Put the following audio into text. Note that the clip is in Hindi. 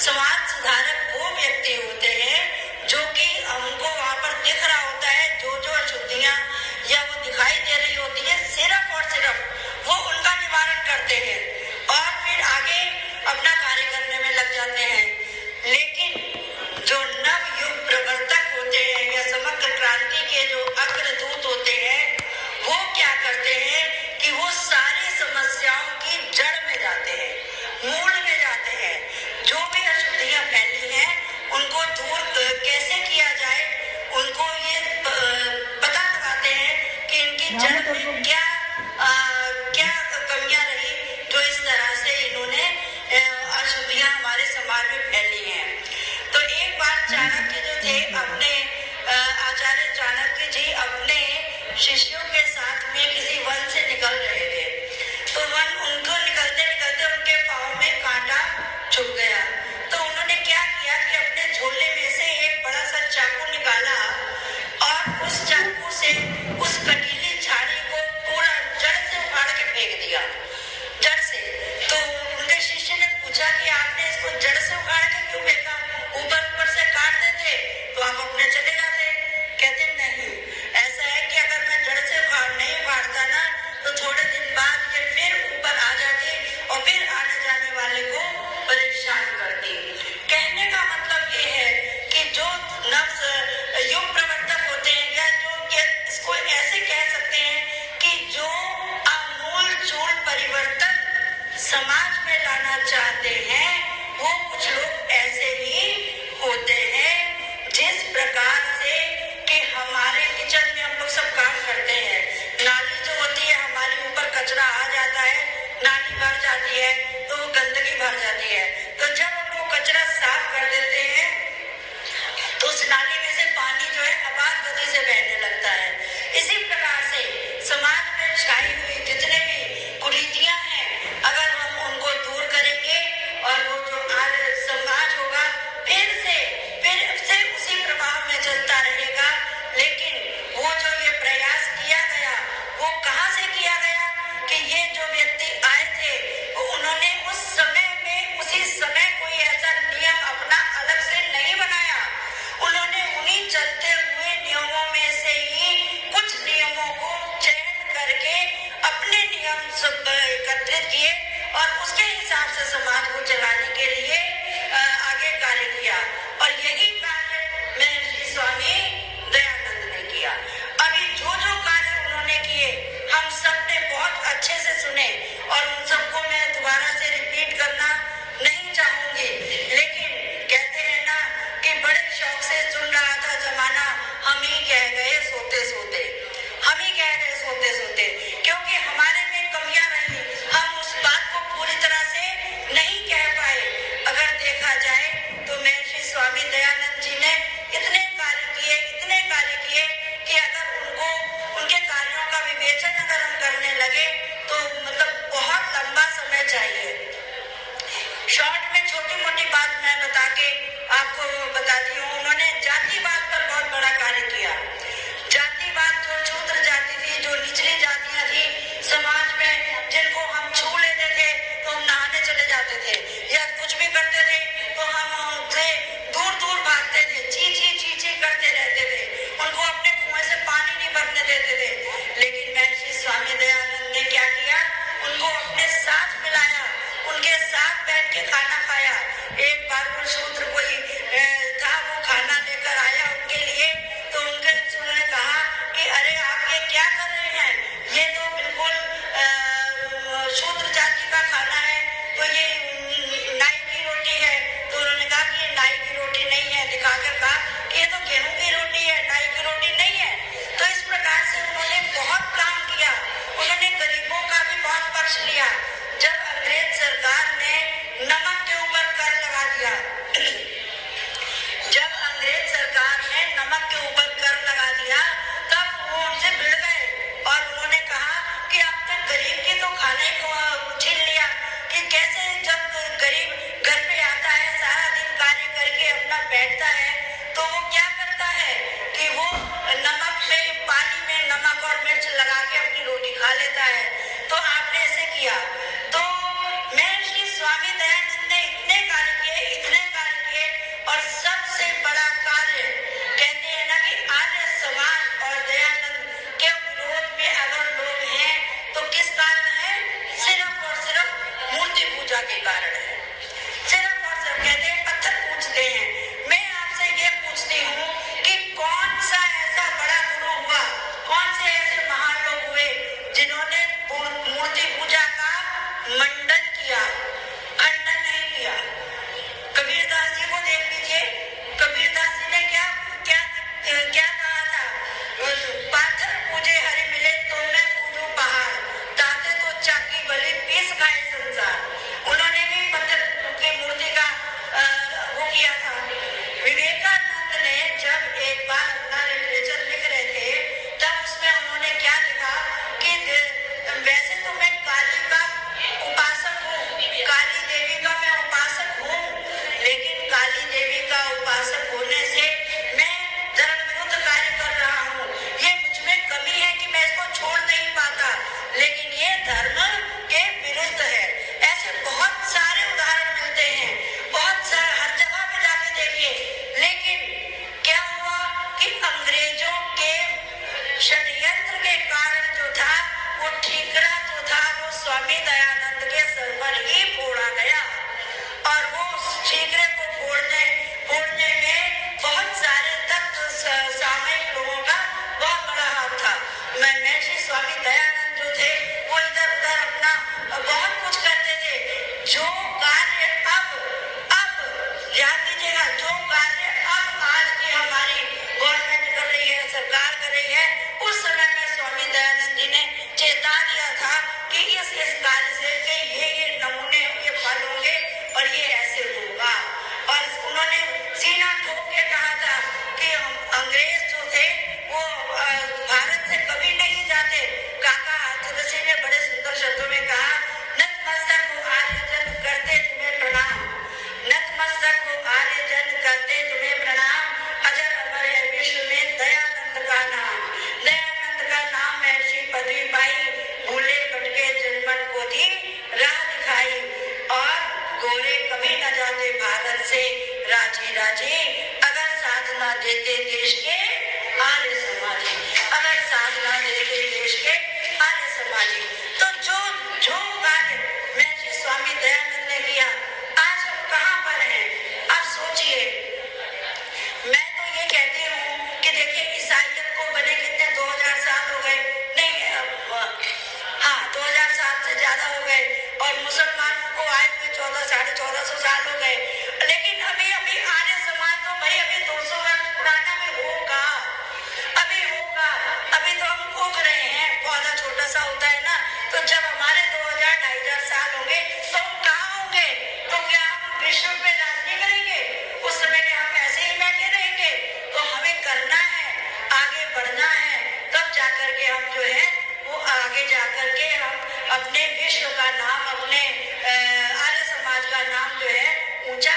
समाज सुधारक वो व्यक्ति होते हैं जो कि हमको वहां पर दिख रहा होता है, जो जो अशुद्धियां या वो दिखाई दे रही होती है, सिर्फ और सिर्फ वो उनका निवारण करते हैं और फिर आगे अपना कार्य करने में लग जाते हैं। लेकिन जो नव युग प्रवर्तक होते हैं या समग्र क्रांति के जो अग्रदूत होते हैं, वो क्या करते हैं कि वो सारी समस्याओं की जड़ में जाते हैं, मूल में जाते हैं। जो भी अशुद्धियां फैली हैं उनको दूर कैसे किया जाए, उनको ये पता लगाते हैं कि इनकी जड़ में क्या कमियां रही जो इस तरह से इन्होंने अशुद्धियां हमारे समाज में फैली हैं। तो एक बार चाणक्य जो थे, अपने आचार्य चाणक्य जी अपने शिष्यों के साथ में किसी वन से निकल रहे थे। तो उनको निकलते निकलते उनके पाँव में कांटा चुभ गया। तो उन्होंने क्या किया कि अपने झोले में से एक बड़ा सा चाकू निकाला और उस चाकू से उस कटीली झाड़ी को पूरा जड़ से उखाड़ के फेंक दिया, जड़ से। तो उनके शिष्य ने पूछा कि आपने इसको जड़ से उखाड़ के क्यों फेंका, ऊपर से काट देते तो आप अपने चले जाते। कहते नहीं, ऐसा है कि अगर मैं जड़ से नहीं उखाड़ता ना तो थोड़े दिन बाद ये फिर ऊपर आ जाती और फिर आने जाने वाले को परेशान करती। कहने का मतलब ये है कि जो नव युग प्रवर्तक होते हैं या जो इसको ऐसे कह सकते हैं कि जो आमूल चूल परिवर्तन समाज में लाना चाहते हैं, वो कुछ लोग ऐसे ही होते हैं। जिस प्रकार से कि हमारे किचन में हम लोग सब काम करते हैं, नाली जो होती है हमारे ऊपर कचरा आ जाता है, नाली भर जाती है तो वो गंदगी भर जाती है। तो जब हम लोग कचरा साफ कर देते हैं तो उस नाली में से पानी जो है अबाध गति से बहने लगता है। इसी प्रकार से समाज में छाई हुई जितने भी कुरीतियां हैं, अगर हम उनको दूर करेंगे और वो जो समाज होगा फिर से उसी प्रभाव में चलता रहेगा। लेकिन वो जो ये प्रयास किया गया वो कहाँ से किया गया कि ये जो व्यक्ति आए थे वो उन्होंने उस समय में उसी समय कोई ऐसा नियम अपना अलग से नहीं बनाया। उन्होंने उन्हीं चलते हुए नियमों में से ही कुछ नियमों को चयन करके अपने नियम सब एकत्रित किए और उसके हिसाब से समाज को चलाने के लिए आगे कार्य किया। और यही कार्य महर्षि स्वामी दयानंद ने किया। अभी जो कार्य उन्होंने किए हम सब ने बहुत अच्छे से सुने और उन सबको मैं दोबारा से रिपीट करना नहीं चाहूंगी। लेकिन कहते हैं ना कि बड़े शौक से सुन रहा था जमाना, हम ही कह गए सोते सोते, हम ही कह गए सोते सोते, क्योंकि हमारे में कमियां रही, हम उस बात को पूरी तरह से नहीं कह पाए। अगर देखा जाए तो महर्षि स्वामी दयानंद जी ने इतने कार्य किए कि अगर उनके कार्यों का विवेचन अगर हम करने लगे तो मतलब बहुत लंबा समय चाहिए। शॉर्ट में छोटी मोटी बात मैं बता के आपको बताती हूँ। उन्होंने जातिवाद पर बहुत बड़ा कार्य किया। जातिवाद, जो शूद्र जाति थी, जो निचली जातियां थी समाज में, जिनको हम छू लेते थे तो हम नहाने चले जाते थे या कुछ भी करते थे तो हम उनसे दूर दूर भागते थे, ची करते रहते थे, उनको अपने कुएं से पानी नहीं भरने देते थे। लेकिन महर्षि स्वामी दयानंद ने क्या किया, उनको अपने साथ मिलाया, उनके साथ बैठ के खाना खाया। एक बार वो शूद्र कोई था, वो खाना लेकर आया उनके लिए, तो उन्होंने कहा कि अरे आप ये क्या कर रहे हैं, ये तो बिल्कुल शूद्र जाति का खाना है, तो ये नाई की रोटी है। तो उन्होंने कहा कि ये नाई की रोटी नहीं है, दिखाकर कहा कि ये तो गेहूं की रोटी है, नाई की रोटी नहीं है। तो इस प्रकार से उन्होंने बहुत काम किया। उन्होंने गरीबों का भी बहुत पक्ष लिया। जब अंग्रेज सरकार ने नमक के ऊपर कर लगा दिया, जब अंग्रेज सरकार ने नमक के ऊपर कर लगा दिया, तब वो उनसे भिड़ गए और उन्होंने कहा कि अब तक गरीब के तो खाने को छीन लिया, कि कैसे जब गरीब घर पे आता है, सारा दिन कार्य करके अपना बैठता है, तो वो क्या करता है कि वो नमक में, पानी में नमक और मिर्च लगा के अपनी रोटी खा लेता है। तो आपने ऐसे किया। तो महर्षि स्वामी दयानंद ने इतने कार्य किए, इतने उपासक होने से मैं धर्म विरुद्ध कार्य कर रहा हूँ, ये मुझ में कमी है कि मैं इसको छोड़ नहीं पाता, लेकिन ये धर्म के विरुद्ध है। ऐसे बहुत सारे उदाहरण मिलते हैं, बहुत सारे, हर जगह पे जाके देखिए। लेकिन क्या हुआ कि अंग्रेजों के षड्यंत्र के कारण जो था वो ठीकरा जो था वो स्वामी दयानंद के सर पर ही फोड़ा गया, और वो ठीकरे को फोड़ने में बहुत सारे तत्व सामयिक लोगों का बहुत बड़ा हाथ था। मैं श्री स्वामी दयानंद जो थे वो इधर उधर अपना बहुत कुछ करते थे। जो कार्य अब ध्यान दीजिएगा, जो कार्य अब आज की हमारी गवर्नमेंट कर रही है, सरकार कर रही है, उस समय में स्वामी दयानंद जी ने चेता दिया था कि इस कार्य से ये नमूने ये फल होंगे और ये ऐसे होगा। और उन्होंने सीना ठोक के कहा था कि अंग्रेज जो थे वो भारत से कभी नहीं जाते। काका तुलसी ने बड़े सुंदर शब्दों में कहा, नतमस्तक हो आर्यजन करते तुम्हें प्रणाम, नतमस्तक हो आर्यजन करते तुम्हें प्रणाम, अजर अमर है विश्व में दयानंद का नाम, दयानंद का नाम है श्री पदवी पाई, भूले भटके जनमन को दी राह दिखाई, और गोरे कभी न जाते भारत से राजी राजी, अगर साथ न देते देश के आर्य समाजी, अगर साथ न देते देश के आर्य समाजी। तो जो कार्य मैं श्री स्वामी दयानंद ने किया, आज हम कहाँ पर हैं? आप सोचिए। मैं तो ये कहती हूँ कि देखिए ईसाइयत को बने कितने 2000 साल हो गए, नहीं 2000 साल से ज्यादा हो गए, और मुसलमानों को आए हुए 1400-1450 साल हो गए, लेकिन अभी आर्य समाज तो भाई अभी 200 वर्ष पुराना में होगा, अभी होगा। अभी तो हम उग रहे हैं, पौधा छोटा सा होता है ना, तो जब हमारे 2000-2500 साल होंगे तो हम कहाँ होंगे? तो क्या हम विश्व पे राज नहीं करेंगे? उस समय में हम ऐसे ही बैठे रहेंगे? तो हमें करना है, आगे बढ़ना है, तब जाकर के हम जो है वो आगे जाकर के हम अपने विश्व का नाम, अपने आर्य समाज का नाम जो है ऊंचा